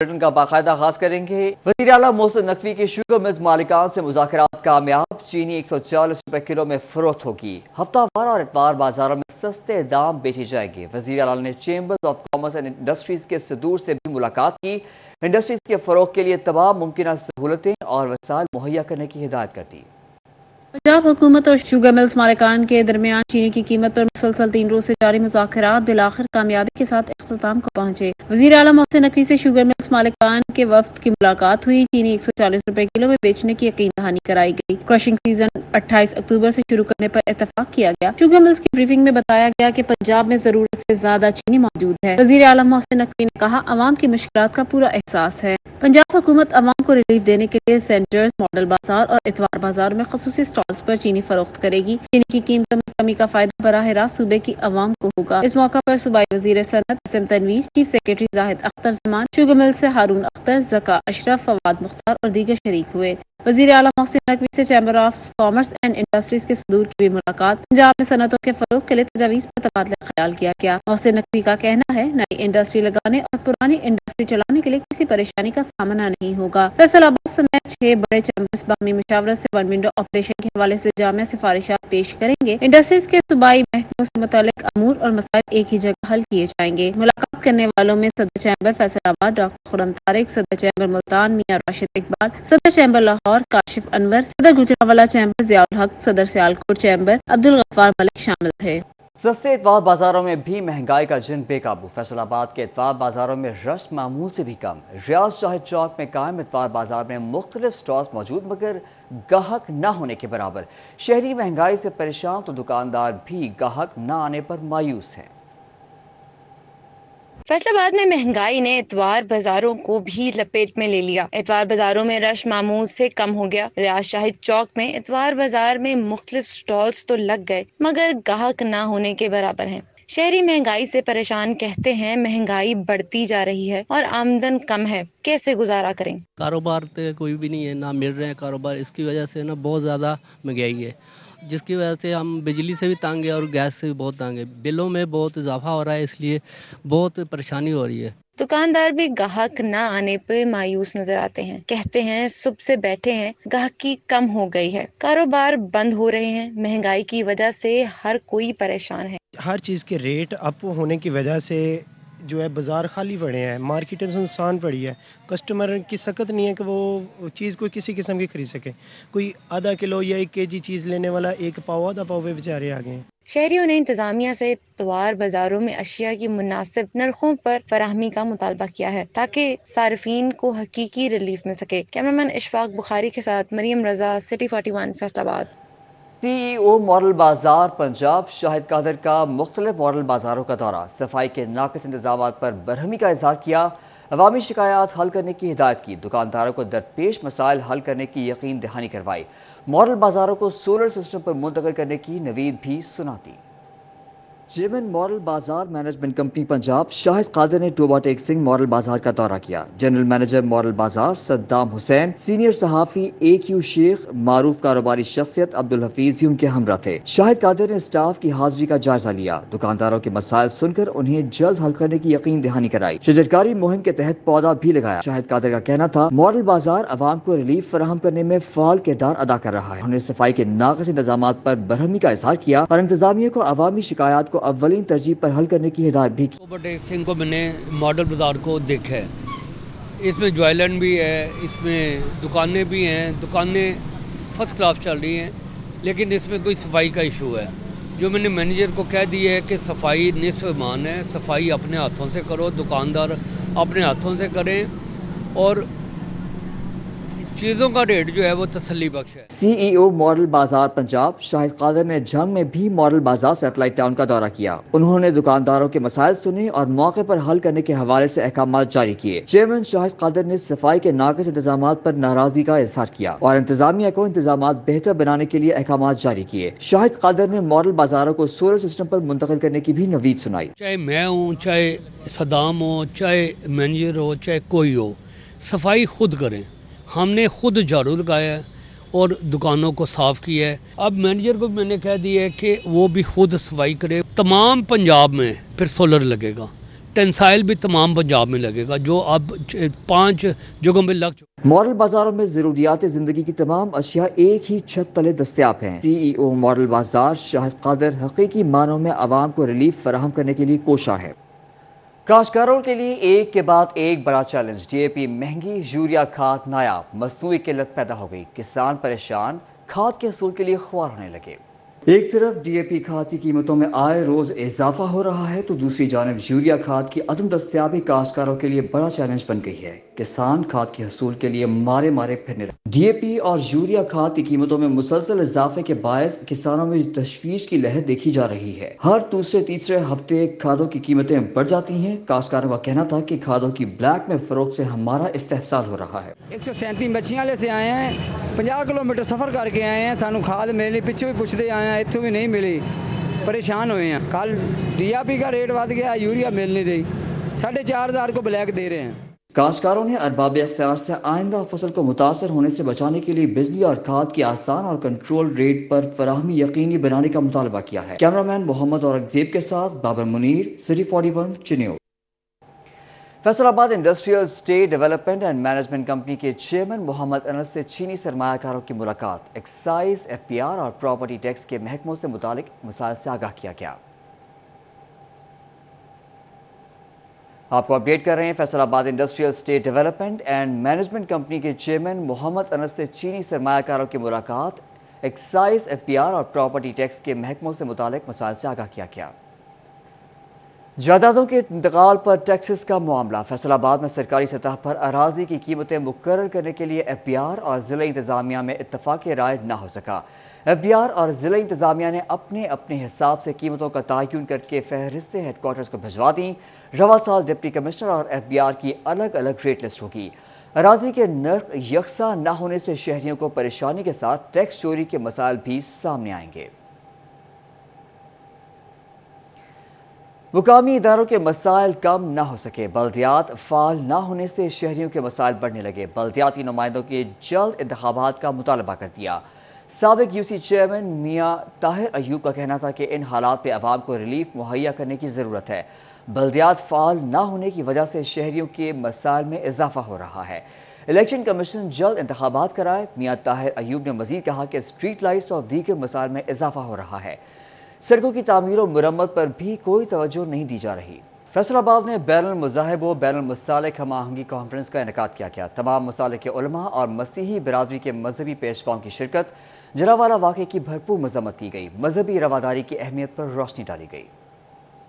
Bulletin का बाकायदा आगाज करेंगे। वज़ीर आला मोहसिन नकवी के शुगर मिल्स मालिकान से मुज़ाकरात कामयाब। चीनी 140 रुपए किलो में फरोख्त होगी। हफ्तावार और इतवार बाजारों में सस्ते दाम बेची जाएगी। वज़ीर आला ने chambers of commerce and industries के सदूर से भी मुलाकात की। इंडस्ट्रीज के फरोख के लिए तमाम मुमकिन सहूलतें और वसाइल मुहैया करने की हिदायत कर दी। पंजाब हुकूमत और शुगर मिल्स मालिकान के दरमियान चीनी की कीमत पर मुसलसल 3 रोज से जारी मुज़ाकरात बिलाखिर कामयाबी के साथ इख्तिताम को पहुंचे। वज़ीर आला मोहसिन नकवी से शुगर मिल्स मालिकान के वफ्द की मुलाकात हुई। चीनी 140 रुपए किलो में बेचने की यकीन दहानी कराई गई। क्रशिंग सीजन 28 अक्टूबर से शुरू करने पर इतफाक किया गया। शुगर मिल्स की ब्रीफिंग में बताया गया कि पंजाब में जरूरत से ज्यादा चीनी मौजूद है। वज़ीर आला मोहसिन नकवी ने कहा, अवाम की मुश्किलात का पूरा एहसास है। पंजाब हुकूमत अवाम को रिलीफ देने के लिए सेंटर्स, मॉडल बाजार और इतवार बाजार में खसूसी स्टॉल्स पर चीनी फरोख्त करेगी। चीनी की कीमतों में कमी का फायदा बराह रास्त सूबे की अवाम को होगा। इस मौका पर सूबाई वजीर सनत SM Tanveer, chief secretary Zahid Akhtar Zaman, sugar mill से हारून अख्तर, जका अशरफ, फवाद मुख्तार और दीगर शरीक हुए। वज़ीर आला मोहसिन नकवी से chamber of commerce and industries के सदूर की भी मुलाकात। पंजाब में सनतों के फरोग के लिए तजावीज़ पर तबादला ख्याल किया गया। मोहसिन नकवी का कहना है, नई इंडस्ट्री लगाने और पुरानी इंडस्ट्री चलाने के लिए किसी परेशानी का सामना नहीं होगा। फैसलाबाद समेत 6 बड़े चैम्बर्स बाहमी मुशावरत से वन विंडो ऑपरेशन के हवाले से जामिया सिफारिशात पेश करेंगे। इंडस्ट्रीज के सूबाई महकमों से मुतालिक अमूर और मसाइल एक ही जगह हल किए जाएंगे। मुलाकात करने वालों में सदर चैम्बर फैसलाबाद डॉक्टर खुरम तारिक, सदर चैम्बर मुल्तान मियां राशिद इकबाल, सदर चैम्बर लाहौर काशिफ अनवर, सदर गुजरांवाला चैम्बर जियाउल हक, सदर सियालकोट चैम्बर अब्दुल गफ्फार मलिक शामिल थे। सस्ते इतवार बाजारों में भी महंगाई का जिन बेकाबू। फैसलाबाद के इतवार बाजारों में रश मामूल से भी कम। रियाज शाहिद चौक में कायम इतवार बाजार में मुख्तलिफ स्टॉल्स मौजूद मगर गाहक न होने के बराबर। शहरी महंगाई से परेशान तो दुकानदार भी गाहक न आने पर मायूस हैं। फैसलाबाद में महंगाई ने इतवार बाजारों को भी लपेट में ले लिया। इतवार बाजारों में रश मामूल से कम हो गया। रियाज शाहिद चौक में इतवार बाजार में मुख्तलिफ स्टॉल्स तो लग गए मगर गाहक ना होने के बराबर हैं। शहरी महंगाई से परेशान कहते हैं, महंगाई बढ़ती जा रही है और आमदन कम है, कैसे गुजारा करें। कारोबार तो कोई भी नहीं है, ना मिल रहे हैं कारोबार। इसकी वजह से ना बहुत ज़्यादा महंगाई है, जिसकी वजह से हम बिजली से भी तंग है और गैस से भी बहुत तंग है। बिलों में बहुत इजाफा हो रहा है, इसलिए बहुत परेशानी हो रही है। दुकानदार भी गाहक न आने पर मायूस नजर आते हैं। कहते हैं, सुबह से बैठे हैं, गाहकी कम हो गई है, कारोबार बंद हो रहे हैं। महंगाई की वजह से हर कोई परेशान है। हर चीज़ के रेट अप होने की वजह से जो है बाजार खाली पड़े हैं, मार्केटें सुनसान पड़ी है। कस्टमर की सकत नहीं है कि वो चीज़ कोई किसी किस्म की खरीद सके। कोई आधा किलो या 1 केजी चीज़ लेने वाला 1 पाव आधा पाव बेचारे आ गए हैं। शहरियों ने इंतजामिया से इतवार बाजारों में अशिया की मुनासिब नरखों पर फराहमी का मुतालबा किया है ताकि सार्फिन को हकीकी रिलीफ मिल सके। कैमरामैन इशफाक बुखारी के साथ मरियम रजा, सिटी 41 फैसलाबाद। सीईओ मॉडल बाजार पंजाब शाहिद कादर का मुख्तलिफ मॉडल बाजारों का दौरा। सफाई के नाकिस इंतजाम पर बरहमी का इजहार किया। अवामी शिकायत हल करने की हिदायत की। दुकानदारों को दरपेश मसाइल हल करने की यकीन दहानी करवाई। मॉडल बाजारों को सोलर सिस्टम पर मुंतकिल करने की नवीद भी सुनाती। चेयरमैन मॉडल बाजार मैनेजमेंट कंपनी पंजाब शाहिद कादर ने टोबा टेक सिंह मॉडल बाजार का दौरा किया। जनरल मैनेजर मॉडल बाजार सद्दाम हुसैन, सीनियर सहाफी AQ शेख, मारूफ कारोबारी शख्सियत अब्दुल हफीज भी उनके हमरा थे। शाहिद कादर ने स्टाफ की हाजिरी का जायजा लिया। दुकानदारों के मसाइल सुनकर उन्हें जल्द हल करने की यकीन दहानी कराई। शजरकारी मुहिम के तहत पौधा भी लगाया। शाहिद कादर का कहना था, मॉडल बाजार अवाम को रिलीफ फराहम करने में फाल किरदार अदा कर रहा है। उन्होंने सफाई के नाकिस इंतजाम पर बरहमी का इजहार किया और इंतजामिया को अवामी शिकायत को अव्वलीन तरजीह पर हल करने की हिदायत भी की। टोबा टेक सिंह को मैंने मॉडल बाजार को देखा है। इसमें ज्वेलर्स भी है, इसमें दुकानें भी हैं, दुकानें फर्स्ट क्लास चल रही हैं, लेकिन इसमें कोई सफाई का इशू है। जो मैंने मैनेजर को कह दिया है कि सफाई निस्फ ईमान है, सफाई अपने हाथों से करो, दुकानदार अपने हाथों से करें और चीज़ों का रेट जो है वो तसल्ली बख्श है। सीईओ मॉडल बाजार पंजाब शाहिद कादर ने जंग में भी मॉडल बाजार सैटेलाइट टाउन का दौरा किया। उन्होंने दुकानदारों के मसाइल सुने और मौके पर हल करने के हवाले से अहकाम जारी किए। चेयरमैन शाहिद कादर ने सफाई के नाकिस इंतजाम पर नाराजगी का इजहार किया और इंतजामिया को इंतजाम बेहतर बनाने के लिए अहकाम जारी किए। शाहिद कादर ने मॉडल बाजारों को सोलर सिस्टम पर मुंतकिल करने की भी नवीद सुनाई। चाहे मैं हूँ, चाहे सदाम हो, चाहे मैनेजर हो, चाहे कोई हो, सफाई खुद करें। हमने खुद झाड़ू लगाया है और दुकानों को साफ किया है। अब मैनेजर को मैंने कह दिया है कि वो भी खुद सफाई करे। तमाम पंजाब में फिर सोलर लगेगा, टेंसाइल भी तमाम पंजाब में लगेगा, जो अब 5 जगहों में लग चुका। मॉडल बाजारों में जरूरियात जिंदगी की तमाम अशिया एक ही छत तले दस्तयाब हैं। CEO मॉडल बाजार शाहिद कादर हकीकी मानों में आवाम को रिलीफ फराहम करने के लिए कोशा है। काश्तकारों के लिए एक के बाद एक बड़ा चैलेंज। DAP महंगी, यूरिया खाद नायाब, मसनूई किल्लत पैदा हो गई। किसान परेशान, खाद के हसूल के लिए ख्वार होने लगे। एक तरफ DAP खाद की कीमतों में आए रोज इजाफा हो रहा है तो दूसरी जानब यूरिया खाद की अदम दस्तयाबी काश्तकारों के लिए बड़ा चैलेंज बन गई है। किसान खाद के हसूल के लिए मारे मारे फिरने लगे। DAP और यूरिया खाद की कीमतों में मुसलसल इजाफे के बायस किसानों में तशवीश की लहर देखी जा रही है। हर दूसरे तीसरे हफ्ते खादों की कीमतें बढ़ जाती हैं। काश्तकारों का कहना था कि खादों की ब्लैक में फरोख्त से हमारा इस्तेहसाल हो रहा है। 137 मच्छियां ले से आए हैं, 50 किलोमीटर सफर करके आए हैं, सानू खाद मिलनी पिछू भी पुछते आए हैं, इत्थों भी नहीं मिली, परेशान हुए हैं। कल DAP का रेट बढ़ गया, यूरिया मिल नहीं रही, 4,500 को ब्लैक दे रहे हैं। काश्तकारों ने अरबाब इख्तियार से आइंदा फसल को मुतासर होने से बचाने के लिए बिजली और खाद की आसान और कंट्रोल रेट पर फराहमी यकीनी बनाने का मुतालबा किया है। कैमरामैन मोहम्मद औरंगजेब के साथ बाबर मुनीर, सिटी 41 चिन्यो। Faisalabad industrial state development and management company के चेयरमैन मोहम्मद अनस से चीनी सरमायाकारों की मुलाकात। एक्साइज, FPR और प्रॉपर्टी टैक्स के महकमों से मुतालिक मसाइल से आगाह किया गया। आपको अपडेट कर रहे हैं। Faisalabad industrial state development and management company के चेयरमैन मोहम्मद अनस से चीनी सरमायाकारों की मुलाकात। एक्साइज, FPR और प्रॉपर्टी टैक्स के महकमों से मुतालिक मसाइल से आगाह किया गया। जायदादों के इंतकाल पर टैक्सेस का मामला। फैसलाबाद में सरकारी सतह पर अराजी की कीमतें मुकर्रर करने के लिए FPR और जिला इंतजामिया में इत्तफाक़ राय न हो सका। FPR और जिला इंतजामिया ने अपने अपने हिसाब से कीमतों का तयन करके फहरिस्तें हेडक्वार्टर्स को भिजवा दी। रवा साल डिप्टी कमिश्नर और FPR की अलग अलग रेट लिस्ट होगी। अराजी के नर्ख यकसा न होने से शहरियों को परेशानी के साथ टैक्स चोरी के मसाइल भी सामने आएंगे। मुकामी इदारों के मसाइल कम न हो सके। बल्दियात फाल न होने से शहरियों के मसाइल बढ़ने लगे। बल्दियाती नुमाइंदों के जल्द इंतखाबात का मुतालबा कर दिया। साबिक UC चेयरमैन मियां ताहिर अयूब का कहना था कि इन हालात पे अवाम को रिलीफ मुहैया करने की ज़रूरत है। बल्दियात फाल न होने की वजह से शहरियों के मसाइल में इजाफा हो रहा है। इलेक्शन कमीशन जल्द इंतखाबात कराए। मियां ताहिर अयूब ने मजीद कहा कि स्ट्रीट लाइट्स और दीगर मसाइल में इजाफा हो रहा है। सड़कों की तामीर और मुरम्मत पर भी कोई तवज्जो नहीं दी जा रही। फैसलाबाद में बैनुल मज़ाहिब व बैनुल मुसालिक हम आहंगी कॉन्फ्रेंस का इनेकाद किया गया। तमाम मुसालिक के उलमा और मसीही बिरादरी के मजहबी पेशवाओं की शिरकत। जरावाला वाक़े की भरपूर मजम्मत की गई। मजहबी रवादारी की अहमियत पर रोशनी डाली गई।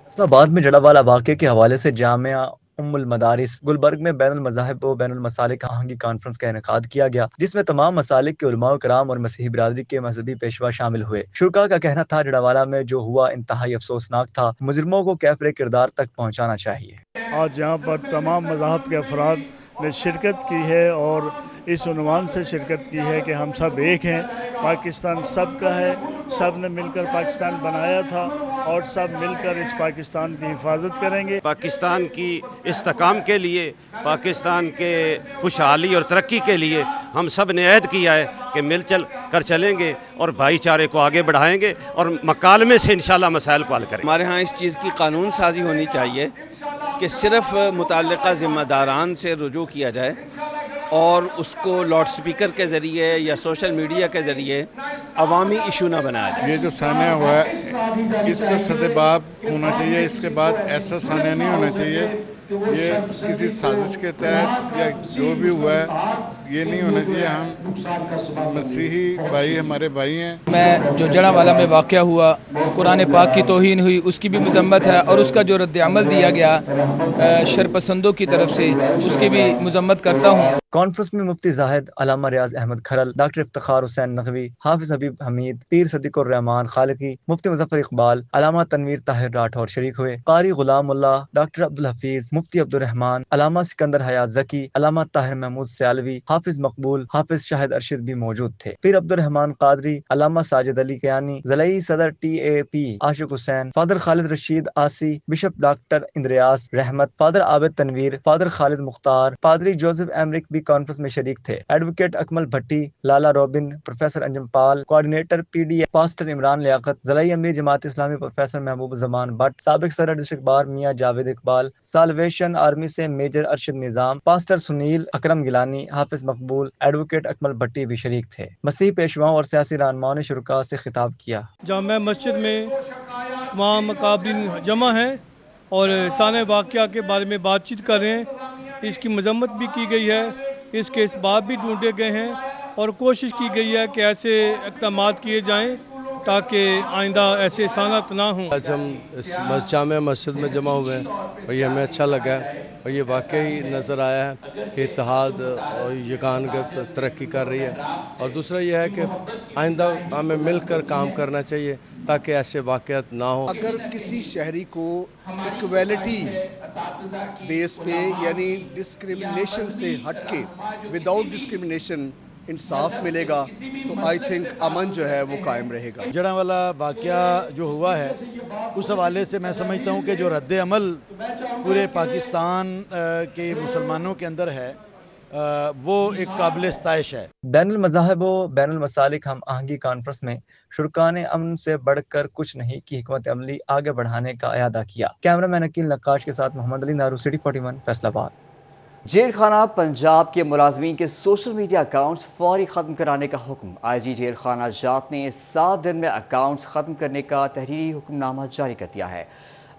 फैसलाबाद में जड़ावाला वाक़े के हवाले से जामिया उम्मुल मदारिस गुलबर्ग में बैनुल मज़ाहिब व बैनुल मसालिक आहंगी कॉन्फ्रेंस का इनेकाद किया गया, जिसमें तमाम मसालिक के उलमा कराम और मसीही बिरादरी के मजहबी पेशवा शामिल हुए। शुरका का कहना था जड़ावाला में जो हुआ इंतहाई अफसोसनाक था, मुजरिमों को कैफरे किरदार तक पहुँचाना चाहिए। आज यहाँ पर तमाम मज़ाहब के अफराद ने शिरकत की है और इस उन्वान से शिरकत की है कि हम सब एक हैं, पाकिस्तान सब का है, सब ने मिलकर पाकिस्तान बनाया था और सब मिलकर इस पाकिस्तान की हिफाजत करेंगे। पाकिस्तान की इस्तेकाम के लिए, पाकिस्तान के खुशहाली और तरक्की के लिए हम सब ने अहद किया है कि मिलचल कर चलेंगे और भाईचारे को आगे बढ़ाएंगे और मकालमे से इंशाल्लाह मसाइल को हल करेंगे। हमारे यहाँ इस चीज़ की कानून साजी होनी चाहिए कि सिर्फ मुतल्लिका ज़िम्मेदारान से रुजू किया जाए और उसको लाउड स्पीकर के ज़रिए या सोशल मीडिया के ज़रिए अवामी इशू ना बनाया जाए। ये जो सान्या हुआ है इसका सदेबाब होना चाहिए, इसके बाद ऐसा सान्या नहीं होना चाहिए। ये किसी साजिश के तहत या जो भी हुआ है ये नहीं होना चाहिए। हम मसीही भाई हमारे भाई हैं। मैं जो जड़ावाला में वाक़या हुआ, कुरान पाक की तौहीन हुई, उसकी भी मजम्मत है और उसका जो रद्द-ए-अमल दिया गया शरपसंदों की तरफ से, उसकी भी मजम्मत करता हूँ। कॉन्फ्रेंस में मुफ्ती जाहिद, अल्लामा रियाज अहमद खरल, डॉक्टर इफ्तिखार हुसैन नकवी, हाफिज हबीब हमीद, पीर सदीकुर रहमान खालिकी, मुफ्ती मुजफ्फर इकबाल, अल्लामा तनवीर ताहिर राठौर शरीक हुए। कारी गुलाम उल्लाह, डॉक्टर अब्दुल हफीज, मुफ्ती अब्दुल रहमान, अल्लामा सिकंदर हयात जकी, अल्लामा ताहिर महमूद सयालवी, हाफिज मकबूल, हाफिज शाहिद अरशद भी मौजूद थे। पीर अब्दुल रहमान कादरी, अल्लामा साजिद अली कयानी, ज़लई सदर TAP आशिक हुसैन, फादर खालिद रशीद आसी, बिशप डॉक्टर इंद्रियास रहमत, फादर आबिद तनवीर, फादर खालिद मुख्तार, पादरी जोसेफ एमरिक भी کانفرنس میں شریک تھے۔ ایڈوکیٹ اکمل بھٹی، لالا روبن، پروفیسر انجم پال، کوآرڈینیٹر PDA پاسٹر عمران لیاقت، ضلعی امیر جماعت اسلامی پروفیسر محبوب زمان بٹ، سابق صدر ڈسٹرکٹ بار میاں جاوید اقبال، سالویشن آرمی سے میجر ارشد نظام، پاسٹر سنیل، اکرم گیلانی، حافظ مقبول، ایڈوکیٹ اکمل بھٹی بھی شریک تھے۔ مسیحی پیشواؤں اور سیاسی رہنماؤں نے شرکاء سے خطاب کیا۔ جامع مسجد میں وہاں مقابلین جمع ہیں اور سانحہ واقعہ کے بارے میں بات چیت کر رہے ہیں۔ اس کی مذمت بھی کی گئی ہے، اس کے اسباب بھی ڈھونڈے گئے ہیں اور کوشش کی گئی ہے کہ ایسے اقدامات کیے جائیں تاکہ آئندہ ایسے سانحات نہ ہوں۔ آج ہم اس جامع مسجد میں جمع ہوئے ہیں اور یہ ہمیں اچھا لگا ہے اور یہ واقعی نظر آیا ہے کہ اتحاد اور یگانگت ترقی کر رہی ہے، اور دوسرا یہ ہے کہ آئندہ ہمیں مل کر کام کرنا چاہیے تاکہ ایسے واقعات نہ ہوں۔ اگر کسی شہری کو ایکویلٹی بیس پہ یعنی ڈسکریمنیشن سے ہٹ کے وداؤٹ ڈسکریمنیشن انصاف ملے گا تو آئی تھنک امن جو ہے وہ قائم رہے گا۔ جڑا والا واقعہ جو ہوا ہے اس حوالے سے میں سمجھتا ہوں کہ جو رد عمل پورے پاکستان کے مسلمانوں کے اندر ہے وہ ایک قابل ستائش ہے۔ بین المذاہب و بین المسالک ہم آہنگی کانفرنس میں شرکاء نے امن سے بڑھ کر کچھ نہیں کی حکمت عملی آگے بڑھانے کا اعادہ کیا۔ کیمرہ مین عقیل نقاش کے ساتھ محمد علی نارو، سٹی 41، فیصل آباد۔ جیل خانہ پنجاب کے ملازمین کے سوشل میڈیا اکاؤنٹس فوری ختم کرانے کا حکم۔ IG جیل خانہ جات نے 7 دن میں اکاؤنٹس ختم کرنے کا تحریری حکم نامہ جاری کر دیا ہے۔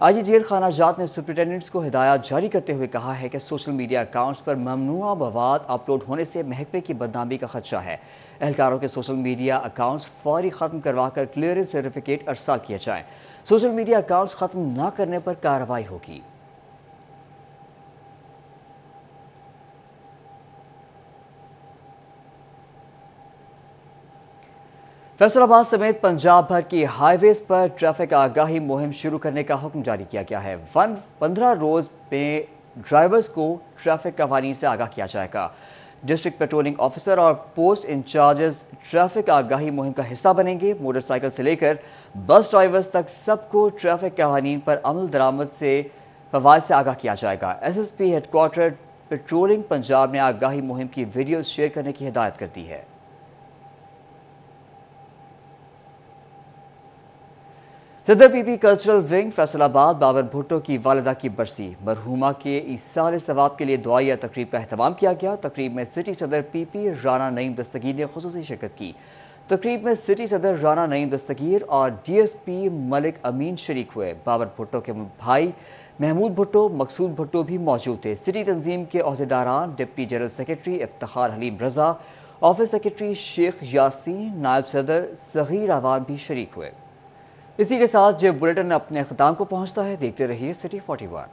IG جیل خانہ جات نے سپرنٹینڈنٹس کو ہدایات جاری کرتے ہوئے کہا ہے کہ سوشل میڈیا اکاؤنٹس پر ممنوعہ مواد اپلوڈ ہونے سے محکمے کی بدنامی کا خدشہ ہے۔ اہلکاروں کے سوشل میڈیا اکاؤنٹس فوری ختم کروا کر کلیئرنس سرٹیفکیٹ ارسال کیے جائیں۔ سوشل میڈیا اکاؤنٹس ختم نہ کرنے پر کارروائی ہوگی۔ فیصل آباد سمیت پنجاب بھر کی ہائی ویز پر ٹریفک آگاہی مہم شروع کرنے کا حکم جاری کیا گیا ہے۔ 15 روز میں ڈرائیورز کو ٹریفک قوانین سے آگاہ کیا جائے گا۔ ڈسٹرکٹ پیٹرولنگ آفیسر اور پوسٹ انچارجز ٹریفک آگاہی مہم کا حصہ بنیں گے۔ موٹر سائیکل سے لے کر بس ڈرائیورز تک سب کو ٹریفک قوانین پر عمل درآمد سے فوائد سے آگاہ کیا جائے گا۔ SSP head quarter patrolling Punjab نے آگاہی مہم کی ویڈیوز شیئر کرنے کی ہدایت کر دی ہے۔ صدر PP کلچرل ونگ فیصل آباد بابر بھٹو کی والدہ کی برسی، مرحومہ کے ایصال ثواب کے لیے دعائیہ تقریب کا اہتمام کیا گیا۔ تقریب میں سٹی صدر PP رانا نعیم دستگیر نے خصوصی شرکت کی۔ تقریب میں سٹی صدر رانا نعیم دستگیر اور DSP ملک امین شریک ہوئے۔ بابر بھٹو کے بھائی محمود بھٹو، مقصود بھٹو بھی موجود تھے۔ سٹی تنظیم کے عہدیداران ڈپٹی جنرل سیکرٹری افتخار حلیم رضا، آفس سیکرٹری شیخ یاسین، نائب صدر صغیر عوام بھی شریک ہوئے۔ اسی کے ساتھ جب بلیٹن اپنے اختتام کو پہنچتا ہے، دیکھتے رہیے سٹی 41۔